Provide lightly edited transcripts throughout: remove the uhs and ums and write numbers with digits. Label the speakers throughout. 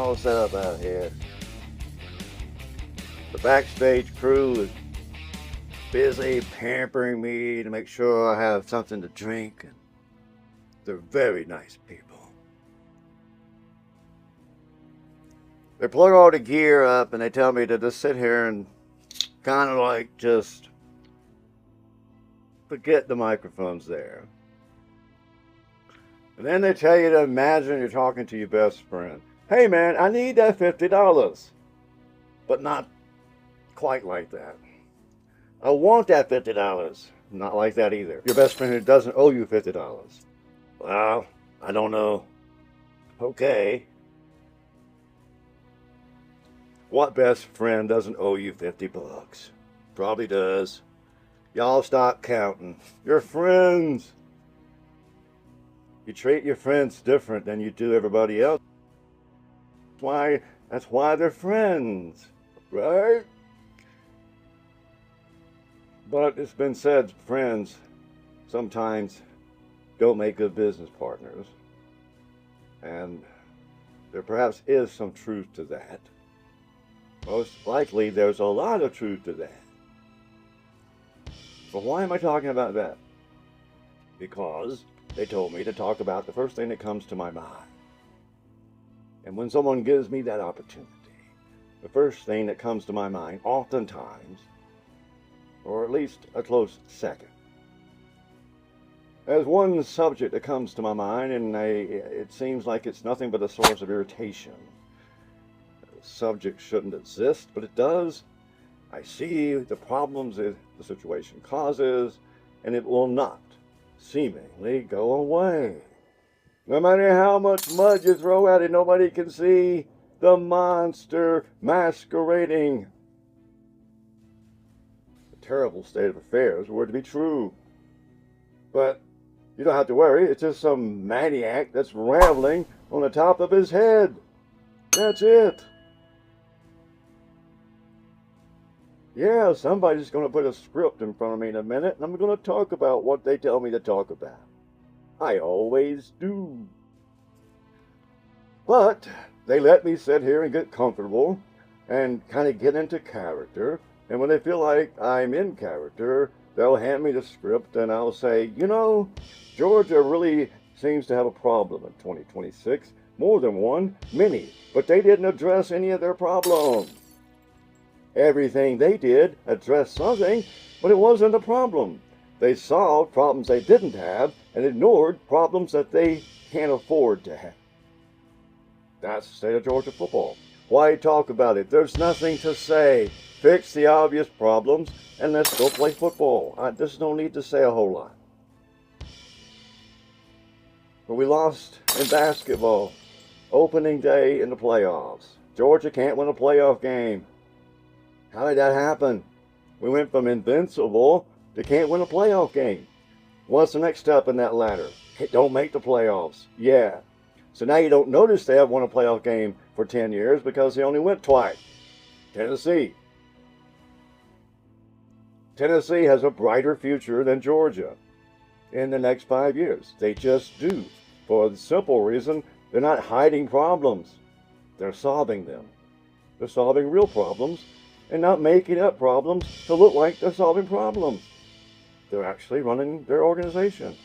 Speaker 1: all set up out here. The backstage crew is busy pampering me to make sure I have something to drink. And they're very nice people. They plug all the gear up and they tell me to just sit here and kind of like just forget the microphone's there. And then they tell you to imagine you're talking to your best friend. Hey man, I need that $50. But not quite like that. I want that $50. Not like that either. Your best friend who doesn't owe you $50. Well, I don't know. Okay. What best friend doesn't owe you $50? Probably does. Y'all stop counting. You're friends. You treat your friends different than you do everybody else. That's why they're friends, right? But it's been said, friends sometimes don't make good business partners. And there perhaps is some truth to that. Most likely there's a lot of truth to that. But why am I talking about that? Because they told me to talk about the first thing that comes to my mind. And when someone gives me that opportunity, the first thing that comes to my mind, oftentimes, or at least a close second, there's one subject that comes to my mind, and it seems like it's nothing but a source of irritation. The subject shouldn't exist, but it does. I see the problems that the situation causes, and it will not seemingly go away. No matter how much mud you throw at it, nobody can see the monster masquerading. A terrible state of affairs were to be true. But you don't have to worry, it's just some maniac that's rambling on the top of his head. That's it. Yeah, somebody's going to put a script in front of me in a minute, and I'm going to talk about what they tell me to talk about. I always do. But they let me sit here and get comfortable and kind of get into character. And when they feel like I'm in character, they'll hand me the script and I'll say, you know, Georgia really seems to have a problem in 2026. More than one, many. But they didn't address any of their problems. Everything they did addressed something, but it wasn't a problem. They solved problems they didn't have and ignored problems that they can't afford to have. That's the state of Georgia football. Why talk about it? There's nothing to say. Fix the obvious problems and let's go play football. I just don't need to say a whole lot. But we lost in basketball. Opening day in the playoffs. Georgia can't win a playoff game. How did that happen? We went from invincible to can't win a playoff game. What's the next step in that ladder? Don't make the playoffs. Yeah. So now you don't notice they haven't won a playoff game for 10 years because they only went twice. Tennessee. Tennessee has a brighter future than Georgia in the next 5 years. They just do. For the simple reason, they're not hiding problems. They're solving them. They're solving real problems and not making up problems to look like they're solving problems. They're actually running their organization.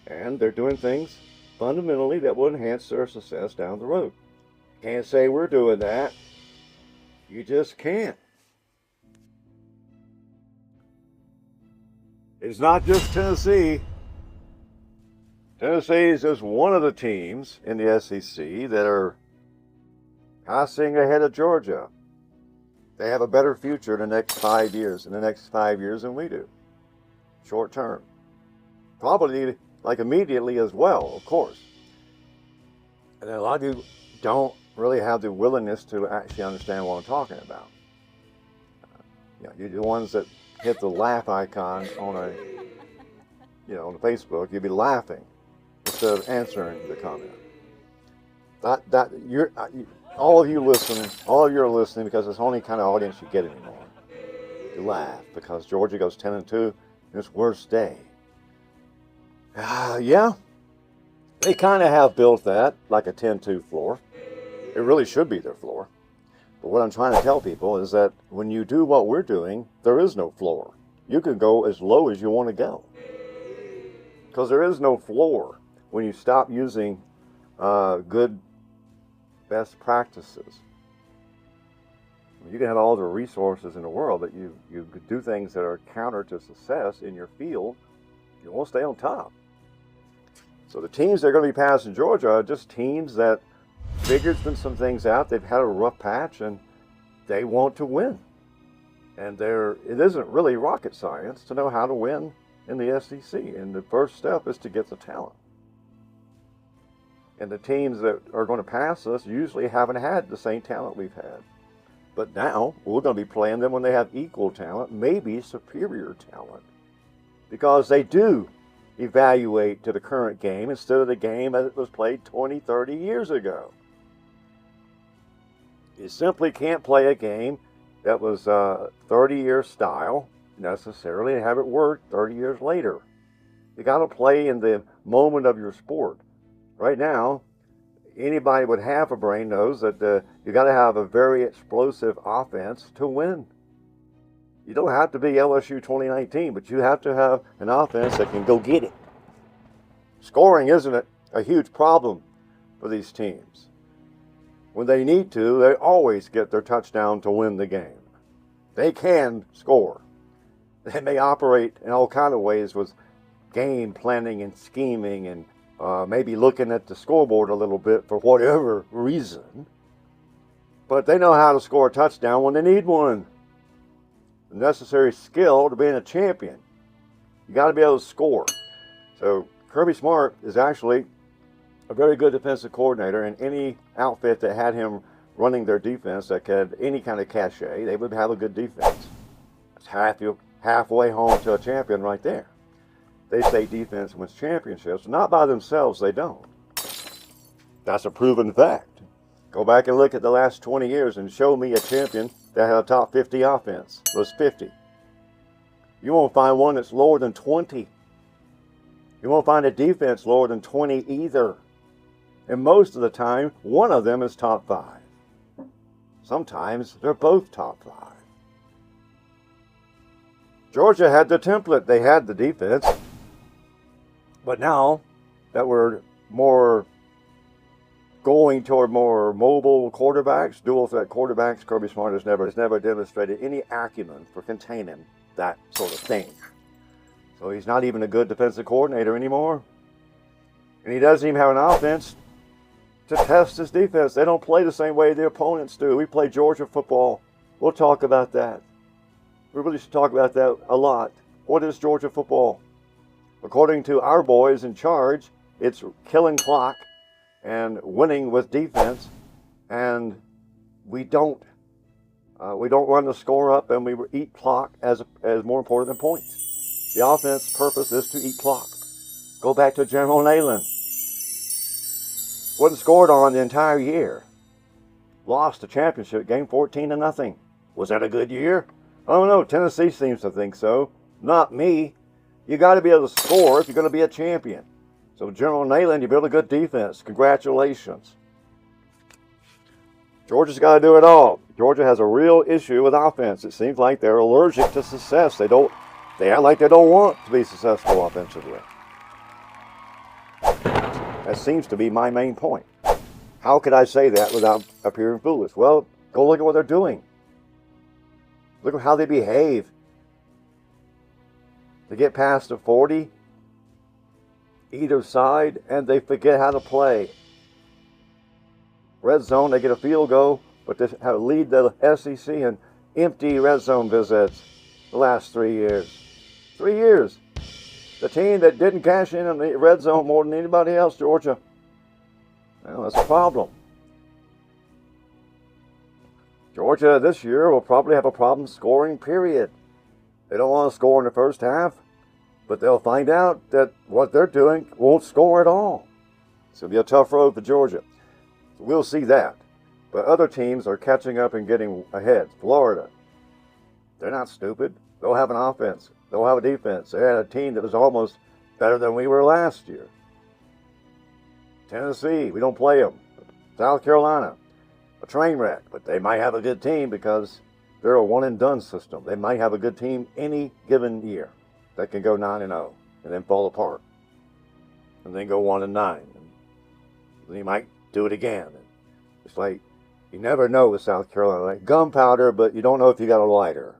Speaker 1: And they're doing things fundamentally that will enhance their success down the road. Can't say we're doing that. You just can't. It's not just Tennessee. Tennessee is just one of the teams in the SEC that are passing ahead of Georgia. They have a better future in the next 5 years, than we do. Short term. Probably like immediately as well, of course. And a lot of you don't really have the willingness to actually understand what I'm talking about. You're the ones that hit the laugh icon on on the Facebook. You'd be laughing instead of answering the comment. All of you are listening because it's the only kind of audience you get anymore. You laugh because Georgia goes 10-2 in its worst day. Yeah, they kind of have built that like a 10-2 floor. It really should be their floor. But what I'm trying to tell people is that when you do what we're doing, there is no floor. You can go as low as you want to go. Because there is no floor when you stop using good best practices. You can have all the resources in the world, but you could do things that are counter to success in your field. You won't stay on top. So the teams that are going to be passing Georgia are just teams that figured some things out. They've had a rough patch and they want to win. And it isn't really rocket science to know how to win in the SEC. And the first step is to get the talent. And the teams that are going to pass us usually haven't had the same talent we've had. But now we're going to be playing them when they have equal talent, maybe superior talent. Because they do evaluate to the current game instead of the game as it was played 20, 30 years ago. You simply can't play a game that was 30-year style necessarily and have it work 30 years later. You got to play in the moment of your sport. Right now, anybody with half a brain knows that you got to have a very explosive offense to win. You don't have to be LSU 2019, but you have to have an offense that can go get it. Scoring isn't a huge problem for these teams. When they need to, they always get their touchdown to win the game. They can score. They may operate in all kinds of ways with game planning and scheming and maybe looking at the scoreboard a little bit for whatever reason. But they know how to score a touchdown when they need one. The necessary skill to being a champion. You got to be able to score. So Kirby Smart is actually a very good defensive coordinator, and any outfit that had him running their defense that had any kind of cachet, they would have a good defense. That's halfway home to a champion right there. They say defense wins championships. Not by themselves, they don't. That's a proven fact. Go back and look at the last 20 years and show me a champion that had a top 50 offense. It was 50. You won't find one that's lower than 20. You won't find a defense lower than 20 either. And most of the time, one of them is top 5. Sometimes they're both top 5. Georgia had the template. They had the defense. But now that we're more going toward more mobile quarterbacks, dual threat quarterbacks, Kirby Smart has never demonstrated any acumen for containing that sort of thing. So he's not even a good defensive coordinator anymore. And he doesn't even have an offense to test his defense. They don't play the same way the opponents do. We play Georgia football. We'll talk about that. We really should talk about that a lot. What is Georgia football? According to our boys in charge, it's killing clock and winning with defense, and we don't run the score up, and we eat clock as more important than points. The offense purpose is to eat clock. Go back to General Neyland. Wasn't scored on the entire year. Lost the championship game 14-0. Was that a good year? I don't know. Tennessee seems to think so. Not me. You got to be able to score if you're going to be a champion. So General Neyland, you build a good defense. Congratulations. Georgia's got to do it all. Georgia has a real issue with offense. It seems like they're allergic to success. They act like they don't want to be successful offensively. That seems to be my main point. How could I say that without appearing foolish? Well, go look at what they're doing. Look at how they behave. They get past the 40, either side, and they forget how to play. Red zone, they get a field goal, but they have lead the SEC in empty red zone visits the last 3 years. 3 years. The team that didn't cash in the red zone more than anybody else, Georgia. Well, that's a problem. Georgia this year will probably have a problem scoring, period. They don't want to score in the first half, but they'll find out that what they're doing won't score at all. It's going to be a tough road for Georgia. So we'll see that. But other teams are catching up and getting ahead. Florida, they're not stupid. They'll have an offense. They'll have a defense. They had a team that was almost better than we were last year. Tennessee, we don't play them. South Carolina, train wreck, but they might have a good team because they're a one and done system. They might have a good team any given year that can go 9-0 and then fall apart, and then go 1-9, and then you might do it again. And it's like you never know with South Carolina, like gunpowder, but you don't know if you got a lighter.